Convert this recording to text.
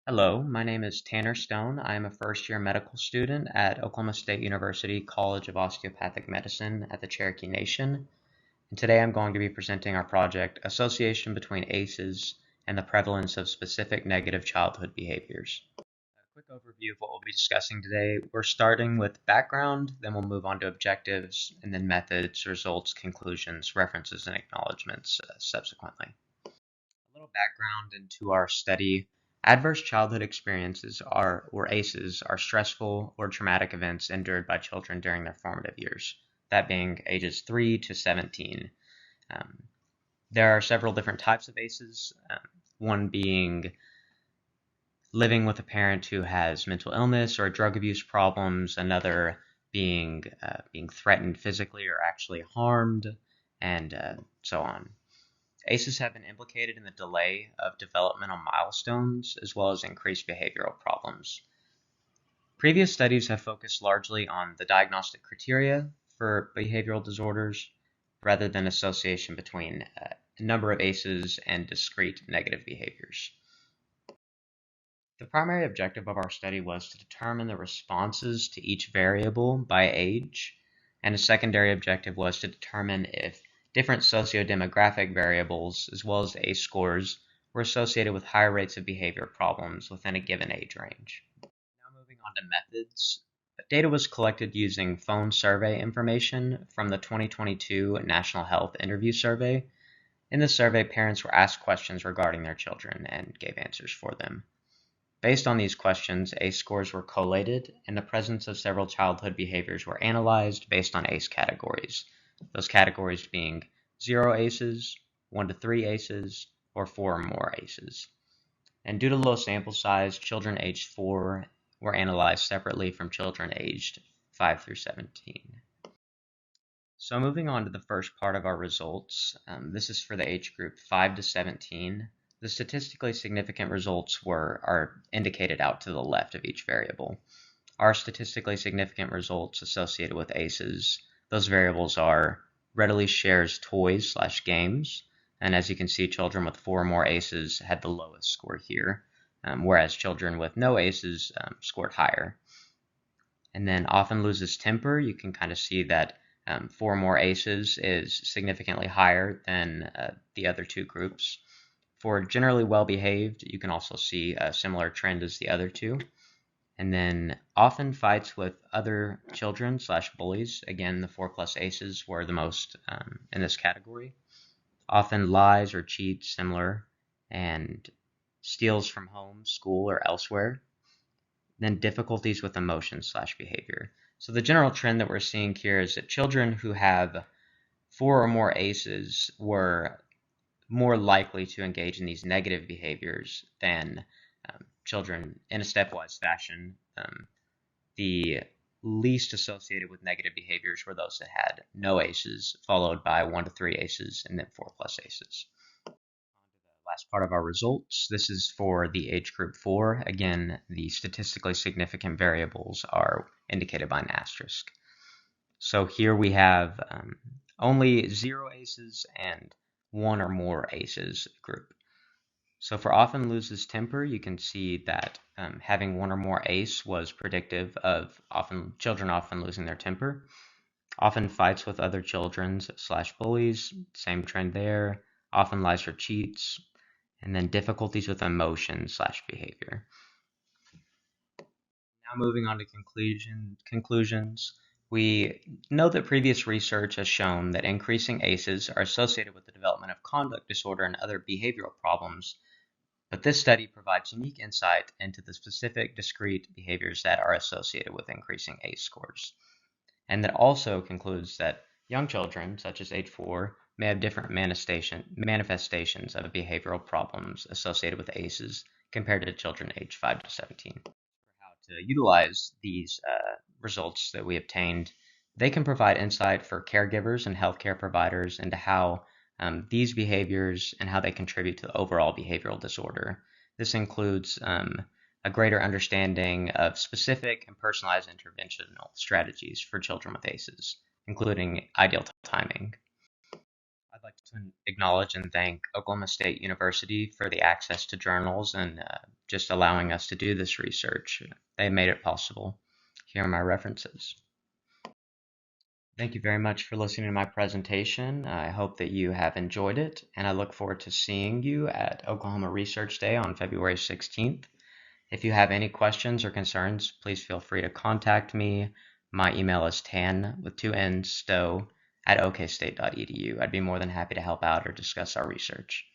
Hello, my name is Tanner Stone. I am a first-year medical student at Oklahoma State University College of Osteopathic Medicine at the Cherokee Nation. And today I'm going to be presenting our project, Association Between ACEs and the Prevalence of Specific Negative Childhood Behaviors. A quick overview of what we'll be discussing today. We're starting with background, then we'll move on to objectives, and then methods, results, conclusions, references, and acknowledgments subsequently. A little background into our study. Adverse childhood experiences or ACEs, are stressful or traumatic events endured by children during their formative years, that being ages 3 to 17. There are several different types of ACEs, one being living with a parent who has mental illness or drug abuse problems, another being threatened physically or actually harmed, and so on. ACEs have been implicated in the delay of developmental milestones as well as increased behavioral problems. Previous studies have focused largely on the diagnostic criteria for behavioral disorders rather than association between a number of ACEs and discrete negative behaviors. The primary objective of our study was to determine the responses to each variable by age, and a secondary objective was to determine if different socio-demographic variables, as well as ACE scores, were associated with higher rates of behavior problems within a given age range. Now moving on to methods. Data was collected using phone survey information from the 2022 National Health Interview Survey. In the survey, parents were asked questions regarding their children and gave answers for them. Based on these questions, ACE scores were collated, and the presence of several childhood behaviors were analyzed based on ACE categories. Those categories being 0 ACEs, 1 to 3 ACEs, or 4 or more ACEs. And due to low sample size, children aged 4 were analyzed separately from children aged 5 through 17. So moving on to the first part of our results, this is for the age group 5 to 17. The statistically significant results are indicated out to the left of each variable. Our statistically significant results associated with ACEs, those variables are readily shares toys/games, and as you can see, children with 4 or more ACEs had the lowest score here, whereas children with no ACEs scored higher. And then often loses temper, you can kind of see that 4 or more ACEs is significantly higher than the other two groups. For generally well-behaved, you can also see a similar trend as the other two. And then often fights with other children/bullies. Again, the 4+ ACEs were the most in this category. Often lies or cheats, similar. And steals from home, school, or elsewhere. Then difficulties with emotions/behavior. So the general trend that we're seeing here is that children who have 4 or more ACEs were more likely to engage in these negative behaviors than children in a stepwise fashion. The least associated with negative behaviors were those that had no ACEs, followed by 1 to 3 ACEs, and then 4+ ACEs. On to the last part of our results. This is for the age group 4. Again, the statistically significant variables are indicated by an asterisk. So here we have only 0 ACEs and 1 or more ACEs group. So for often loses temper, you can see that having 1 or more ACE was predictive of children often losing their temper. Often fights with other children/bullies, same trend there. Often lies or cheats, and then difficulties with emotion/behavior. Now moving on to conclusions. We know that previous research has shown that increasing ACEs are associated with the development of conduct disorder and other behavioral problems, but this study provides unique insight into the specific discrete behaviors that are associated with increasing ACE scores. And that also concludes that young children, such as age 4, may have different manifestations of behavioral problems associated with ACEs compared to children aged 5 to 17. To utilize these results that we obtained, they can provide insight for caregivers and healthcare providers into how these behaviors and how they contribute to the overall behavioral disorder. This includes a greater understanding of specific and personalized interventional strategies for children with ACEs, including ideal timing. I'd like to to acknowledge and thank Oklahoma State University for the access to journals and just allowing us to do this research. They made it possible. Here are my references. Thank you very much for listening to my presentation. I hope that you have enjoyed it, and I look forward to seeing you at Oklahoma Research Day on February 16th. If you have any questions or concerns, please feel free to contact me. My email is tan with two n's stowe at okstate.edu. I'd be more than happy to help out or discuss our research.